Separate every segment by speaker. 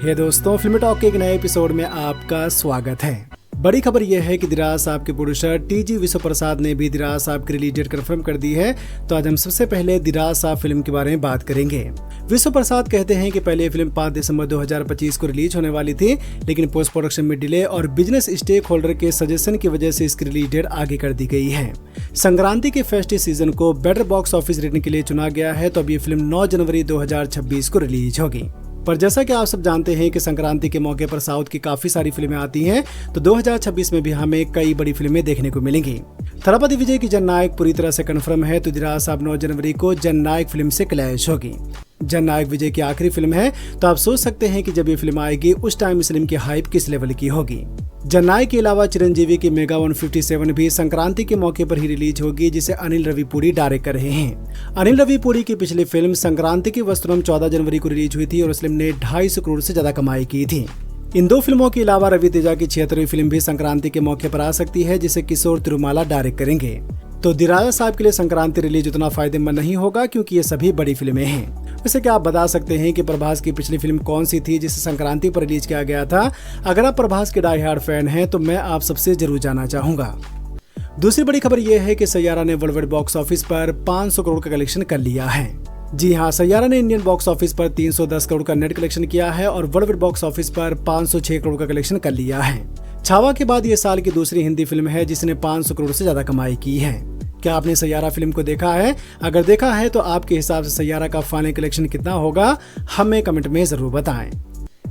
Speaker 1: हे दोस्तों, फिल्मी टॉक के एक नए एपिसोड में आपका स्वागत है। बड़ी खबर यह है कि दिराज साहब के प्रोड्यूसर टीजी विश्व प्रसाद ने भी दिराज साहब की रिलीज डेट कंफर्म कर दी है। तो आज हम सबसे पहले दिराज साहब फिल्म के बारे में बात करेंगे। विश्व प्रसाद कहते हैं कि पहले फिल्म 5 दिसंबर 2025 को रिलीज होने वाली थी, लेकिन पोस्ट प्रोडक्शन में डिले और बिजनेस स्टेक होल्डर के सजेशन की वजह से इसकी रिलीज डेट आगे कर दी गई है। संक्रांति के फेस्टिव सीजन को बेटर बॉक्स ऑफिस रेटिंग के लिए चुना गया है। तो अब ये फिल्म 9 जनवरी 2026 को रिलीज होगी। पर जैसा कि आप सब जानते हैं कि संक्रांति के मौके पर साउथ की काफी सारी फिल्में आती हैं, तो 2026 में भी हमें कई बड़ी फिल्में देखने को मिलेंगी। थलापति विजय की जननायक पूरी तरह से कंफर्म है। तो दिराज साहब 9 जनवरी को जननायक फिल्म से क्लैश होगी। जननायक विजय की आखिरी फिल्म है, तो आप सोच सकते हैं कि जब ये फिल्म आएगी उस टाइम इस फिल्म की हाइप किस लेवल की होगी। जननायक के अलावा चिरंजीवी की मेगा 157 भी संक्रांति के मौके पर ही रिलीज होगी, जिसे अनिल रविपुरी डायरेक्ट कर रहे हैं। अनिल रविपुरी की पिछली फिल्म संक्रांति की वस्त्रम 14 जनवरी को रिलीज हुई थी और इस फिल्म ने 250 करोड़ से ज्यादा कमाई की थी। इन दो फिल्मों के अलावा रवि तेजा की 76वीं फिल्म भी संक्रांति के मौके पर आ सकती है, जिसे किशोर तिरुमाला डायरेक्ट करेंगे। तो दिराज साहब के लिए संक्रांति रिलीज उतना फायदेमंद नहीं होगा, क्योंकि ये सभी बड़ी फिल्में हैं। वैसे क्या आप बता सकते हैं कि प्रभास की पिछली फिल्म कौन सी थी जिसे संक्रांति पर रिलीज किया गया था? अगर आप प्रभास के डाई हार्ड फैन हैं तो मैं आप सबसे जरूर जानना चाहूंगा। दूसरी बड़ी खबर यह है कि सैयारा ने वर्ल्ड वाइड बॉक्स ऑफिस पर 500 करोड़ का कलेक्शन कर लिया है। जी हाँ, सैयारा ने इंडियन बॉक्स ऑफिस पर 310 करोड़ का नेट कलेक्शन किया है और वर्ल्ड वाइड बॉक्स ऑफिस पर 506 करोड़ का कलेक्शन कर लिया है। छावा के बाद ये साल की दूसरी हिंदी फिल्म है जिसने 500 करोड़ से ज्यादा कमाई की है। क्या आपने सैयारा फिल्म को देखा है? अगर देखा है तो आपके हिसाब से सैयारा का फाइनल कलेक्शन कितना होगा, हमें कमेंट में जरूर बताएं।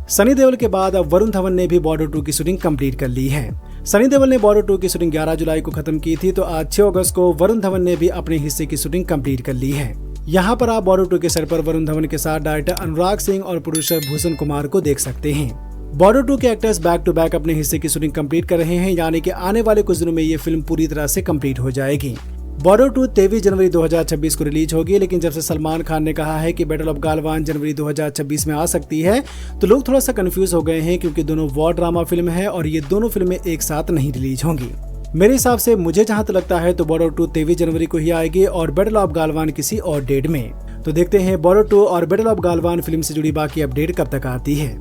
Speaker 1: सनी देओल के बाद अब वरुण धवन ने भी बॉर्डर 2 की शूटिंग कंप्लीट कर ली है। सनी देओल ने बॉर्डर 2 की शूटिंग 11 जुलाई को खत्म की थी, तो आज 6 अगस्त को वरुण धवन ने भी अपने हिस्से की शूटिंग कंप्लीट कर ली है। यहाँ पर आप बॉर्डर 2 के सेट पर वरुण धवन के साथ डायरेक्टर अनुराग सिंह और प्रोड्यूसर भूषण कुमार को देख सकते हैं। बॉर्डर 2 के एक्टर्स बैक टू बैक अपने हिस्से की शूटिंग कंप्लीट कर रहे हैं, यानी कि आने वाले कुछ दिनों में ये फिल्म पूरी तरह से कंप्लीट हो जाएगी। बॉर्डर 2 23 जनवरी 2026 को रिलीज होगी, लेकिन जब से सलमान खान ने कहा है कि बैटल ऑफ गालवान जनवरी 2026 में आ सकती है, तो लोग थोड़ा सा कंफ्यूज हो गए हैं, क्योंकि दोनों वॉर ड्रामा फिल्म है और ये दोनों फिल्में एक साथ नहीं रिलीज होंगी। मेरे हिसाब से मुझे जहां तक लगता है तो बॉर्डर 2 23 जनवरी को ही आएगी और बैटल ऑफ गालवान किसी और डेट में। तो देखते हैं बॉर्डर 2 और बैटल ऑफ गालवान फिल्म से जुड़ी बाकी अपडेट कब तक आती है।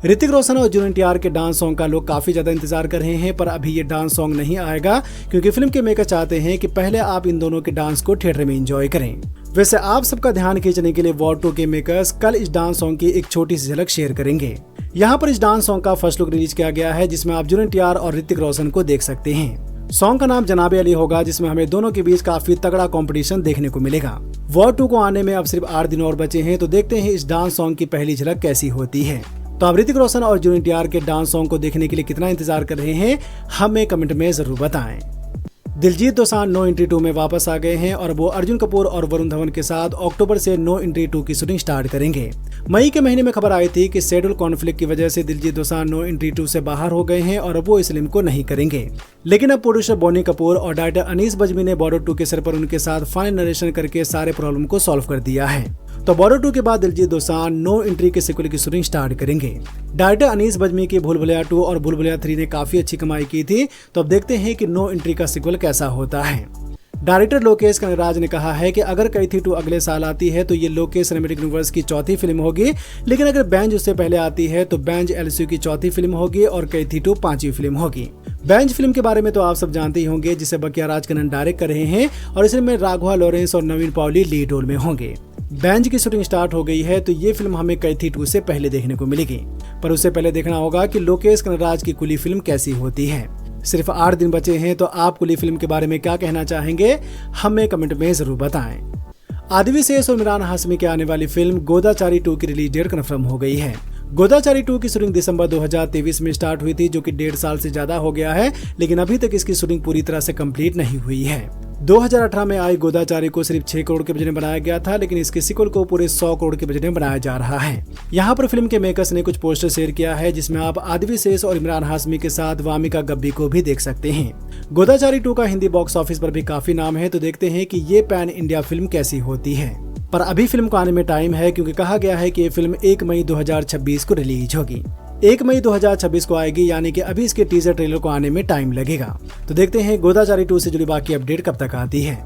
Speaker 1: ऋतिक रोशन और जूनियर एनटीआर के डांस सॉन्ग का लोग काफी ज्यादा इंतजार कर रहे हैं, पर अभी ये डांस सॉन्ग नहीं आएगा, क्योंकि फिल्म के मेकर चाहते हैं कि पहले आप इन दोनों के डांस को थिएटर में एंजॉय करें। वैसे आप सबका ध्यान खींचने के लिए वॉर 2 के मेकर्स कल इस डांस सॉन्ग की एक छोटी सी झलक शेयर करेंगे। यहाँ पर इस डांस सॉन्ग का फर्स्ट लुक रिलीज किया गया है, जिसमें आप जूनियर एनटीआर और ऋतिक रोशन को देख सकते हैं। सॉन्ग का नाम जनाबे अली होगा, जिसमें हमें दोनों के बीच काफी तगड़ा कंपटीशन देखने को मिलेगा। वॉर 2 को आने में अब सिर्फ 8 दिन और बचे हैं, तो देखते हैं इस डांस सॉन्ग की पहली झलक कैसी होती है। तो आप ऋतिक रोशन और जूनियर एनटीआर के डांस सॉन्ग को देखने के लिए कितना इंतजार कर रहे हैं, हमें कमेंट में जरूर बताएं। दिलजीत दोसांझ नो एंट्री 2 में वापस आ गए हैं और वो अर्जुन कपूर और वरुण धवन के साथ अक्टूबर से नो एंट्री 2 की शूटिंग स्टार्ट करेंगे। मई के महीने में खबर आई थी कि शेड्यूल कॉन्फ्लिक्ट की वजह से दिलजीत दोसांझ नो एंट्री 2 से बाहर हो गए हैं और अब वो इस फिल्म को नहीं करेंगे। लेकिन अब प्रोड्यूसर बोनी कपूर और डायरेक्टर अनीस बज्मी ने बॉर्डर 2 के सर पर उनके साथ फाइनल नरेशन करके सारे प्रॉब्लम को सॉल्व कर दिया है। तो बॉर्डर 2 के बाद दिलजीत दोसांझ नो एंट्री के सीक्वल की शूटिंग स्टार्ट करेंगे। डायरेक्टर अनीस बज्मी की भूल भुलैया 2 और भूल भुलैया 3 ने काफी अच्छी कमाई की थी, तो अब देखते हैं कि नो एंट्री का सीक्वल कैसा होता है। डायरेक्टर लोकेश कनगराज ने कहा है कि अगर कैथी 2 अगले साल आती है तो ये लोकेश सिनेमैटिक यूनिवर्स की चौथी फिल्म होगी, लेकिन अगर बेंज उससे पहले आती है तो बेंज एलसीयू की चौथी फिल्म होगी और कैथी 2 5वीं फिल्म होगी। बेंज फिल्म के बारे में तो आप सब जानते ही होंगे, जिसे बकिया राजकन्नन डायरेक्ट कर रहे हैं और इसमें राघवा लॉरेंस और नवीन पावली लीड रोल में होंगे। बेंज की शूटिंग स्टार्ट हो गई है, तो ये फिल्म हमें कैथी 2 से पहले देखने को मिलेगी, पर उससे पहले देखना होगा कि लोकेश कनगराज की कुली फिल्म कैसी होती है। सिर्फ 8 दिन बचे हैं, तो आप कुली फिल्म के बारे में क्या कहना चाहेंगे, हमें कमेंट में जरूर बताएं। आदि विशेष और इमरान हाशमी की आने वाली फिल्म गोदाचारी 2 की रिलीज डेट कंफर्म हो गई है। गोदाचारी 2 की शूटिंग दिसंबर 2023 में स्टार्ट हुई थी, जो कि 1.5 साल से ज्यादा हो गया है, लेकिन अभी तक इसकी शूटिंग पूरी तरह से कंप्लीट नहीं हुई है। 2018 में आई गोदाचारी को सिर्फ 6 करोड़ के बजट में बनाया गया था, लेकिन इसके सीक्वल को पूरे 100 करोड़ के बजट में बनाया जा रहा है। यहाँ पर फिल्म के मेकर्स ने कुछ पोस्टर शेयर किया है, जिसमें आप आदि विशेष और इमरान हाशमी के साथ वामिका गब्बी को भी देख सकते हैं। गोदाचारी 2 का हिंदी बॉक्स ऑफिस पर भी काफी नाम है, तो देखते हैं कि ये पैन इंडिया फिल्म कैसी होती है। पर अभी फिल्म को आने में टाइम है, क्योंकि कहा गया है कि ये फिल्म 1 मई 2026 को रिलीज होगी। 1 मई 2026 को आएगी, यानी कि अभी इसके टीजर ट्रेलर को आने में टाइम लगेगा। तो देखते हैं गोदाचारी 2 से जुड़ी बाकी अपडेट कब तक आती है।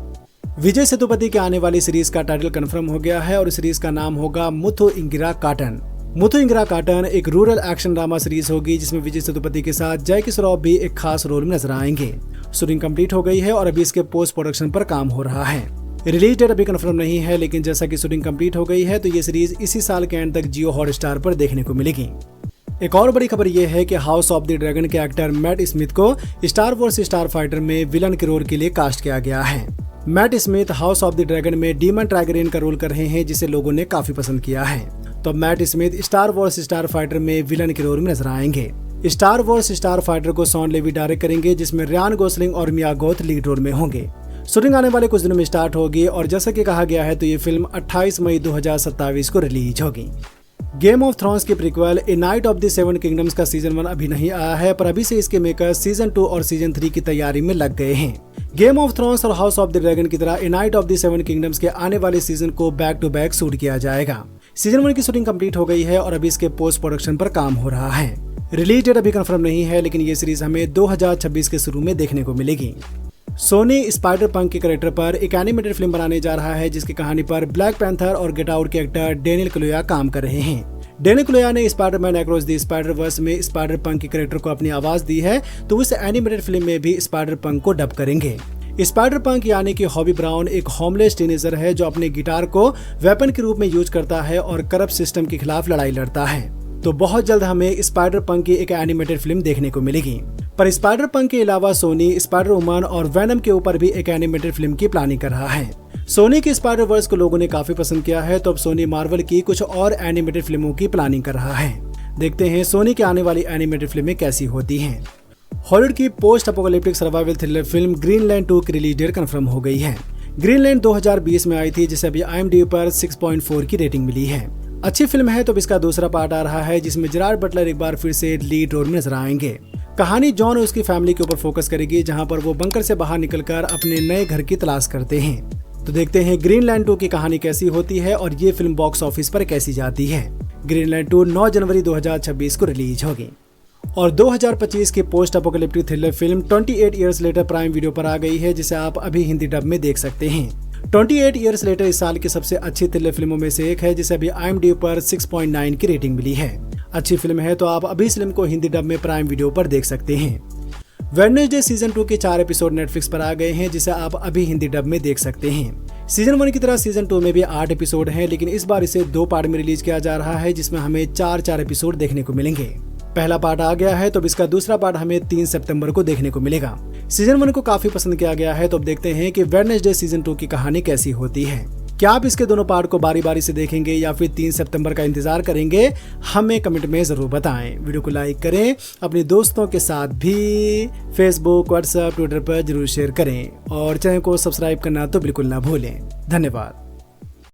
Speaker 1: विजय सेतुपति के आने वाली सीरीज का टाइटल कंफर्म हो गया है और सीरीज का नाम होगा मुथु इंगिरा काटन। मुथु इंगरा काटन एक रूरल एक्शन ड्रामा सीरीज होगी जिसमें विजय सेतुपति के साथ जय श्रॉफ भी एक खास रोल में नजर आएंगे। शूटिंग कंप्लीट हो गई है और अभी इसके पोस्ट प्रोडक्शन पर काम हो रहा है। रिलीज डेट अभी कंफर्म नहीं है, लेकिन जैसा कि शूटिंग कंप्लीट हो गई है तो ये सीरीज इसी साल के एंड तक जियो हॉटस्टार पर देखने को मिलेगी। एक और बड़ी खबर यह है कि हाउस ऑफ द ड्रैगन के एक्टर मैट स्मिथ को स्टार वॉर्स स्टार फाइटर में विलन के रोल के लिए कास्ट किया गया है। Matt Smith House of the Dragon में डीमन टाइगरेन का रोल कर रहे हैं, जिसे लोगों ने काफी पसंद किया है। तो Matt Smith Star Wars Starfighter में विलन के रोल में नजर आएंगे। स्टार वॉर्स स्टार फाइटर को शॉन लेवी डायरेक्ट करेंगे, जिसमें रियान गोसलिंग और मिया गोथ लीड रोल में होंगे। शूटिंग आने वाले कुछ दिनों में स्टार्ट होगी और जैसा कि कहा गया है तो ये फिल्म 28 मई 2027 को रिलीज होगी। गेम ऑफ थ्रोन्स की prequel A Knight of the Seven kingdoms का सीजन 1 अभी नहीं आया है, पर अभी से इसके मेकर्स सीजन 2 और सीजन 3 की तैयारी में लग गए हैं। गेम ऑफ थ्रोन्स और हाउस ऑफ द ड्रैगन की तरह A Knight of the Seven Kingdoms के आने वाले सीजन को बैक टू बैक शूट किया जाएगा। सीजन 1 की शूटिंग कंप्लीट हो गई है और अभी इसके पोस्ट प्रोडक्शन पर काम हो रहा है। रिलीज डेट अभी कंफर्म नहीं है, लेकिन ये सीरीज हमें 2026 के शुरू में देखने को मिलेगी। सोनी स्पाइडर पंक के कैरेक्टर पर एक एनिमेटेड फिल्म बनाने जा रहा है, जिसकी कहानी पर ब्लैक पैंथर और गेट आउट के एक्टर डेनियल कलुया काम कर रहे हैं। डेनियल कलुया ने Spiderman Across the Spider Verse में स्पाइडर पंक के कैरेक्टर को अपनी आवाज दी है, तो उस एनिमेटेड फिल्म में भी स्पाइडर पंक को डब करेंगे। स्पाइडर पंक यानी कि हॉबी ब्राउन एक होमलेस टीनेजर है जो अपने गिटार को वेपन के रूप में यूज करता है और करप्ट सिस्टम के खिलाफ लड़ाई लड़ता है। तो बहुत जल्द हमें स्पाइडर पंक की एक एनिमेटेड फिल्म देखने को मिलेगी। पर स्पाइडर पंक के अलावा सोनी स्पाइडर वुमन और वेनम के ऊपर भी एक एनिमेटेड फिल्म की प्लानिंग कर रहा है। सोनी के स्पाइडर वर्स को लोगों ने काफी पसंद किया है, तो अब सोनी मार्वल की कुछ और एनिमेटेड फिल्मों की प्लानिंग कर रहा है। देखते हैं सोनी की आने वाली एनिमेटेड फिल्में कैसी होती हैं। हॉलीवुड की post apocalyptic survival thriller film Greenland 2 की रिलीज डेट कंफर्म हो गई है। ग्रीनलैंड 2020 में आई थी, जिसे अभी IMDb पर 6.4 की रेटिंग मिली है। अच्छी फिल्म है, तो अब इसका दूसरा पार्ट आ रहा है, जिसमें जेरार्ड बटलर एक बार फिर से लीड रोल में नजर आएंगे। कहानी जॉन और उसकी फैमिली के ऊपर फोकस करेगी, जहां पर वो बंकर से बाहर निकलकर अपने नए घर की तलाश करते हैं। तो देखते हैं ग्रीनलैंड 2 की कहानी कैसी होती है और ये फिल्म बॉक्स ऑफिस पर कैसी जाती है। ग्रीनलैंड 2 9 जनवरी 2026 को रिलीज होगी। और 2025 की post apocalyptic thriller film 28 years later prime video पर आ गई है, जिसे आप अभी हिंदी डब में देख सकते हैं। 28 ईयर्स लेटर इस साल की सबसे अच्छी थ्रिलर फिल्मों में से एक है, जिसे अभी IMDb पर 6.9 की रेटिंग मिली है। अच्छी फिल्म है, तो आप अभी इस फिल्म को हिंदी डब में प्राइम वीडियो पर देख सकते हैं। वेडनेसडे सीजन 2 के 4 एपिसोड नेटफ्लिक्स पर आ गए हैं, जिसे आप अभी हिंदी डब में देख सकते हैं। सीजन 1 की तरह सीजन 2 में भी 8 एपिसोड हैं, लेकिन इस बार इसे 2 पार्ट में रिलीज किया जा रहा है, जिसमें हमें 4 एपिसोड देखने को मिलेंगे। पहला पार्ट आ गया है, तो अब इसका दूसरा पार्ट हमें 3 सितंबर को देखने को मिलेगा। सीजन 1 को काफी पसंद किया गया है, तो अब देखते हैं कि वेडनेसडे सीजन 2 की कहानी कैसी होती है। क्या आप इसके दोनों पार्ट को बारी बारी से देखेंगे या फिर 3 सितंबर का इंतजार करेंगे? हमें कमेंट में जरूर बताएं। वीडियो को लाइक करें, अपने दोस्तों के साथ भी फेसबुक, व्हाट्सएप, ट्विटर पर जरूर शेयर करें और चैनल को सब्सक्राइब करना तो बिल्कुल ना भूलें। धन्यवाद।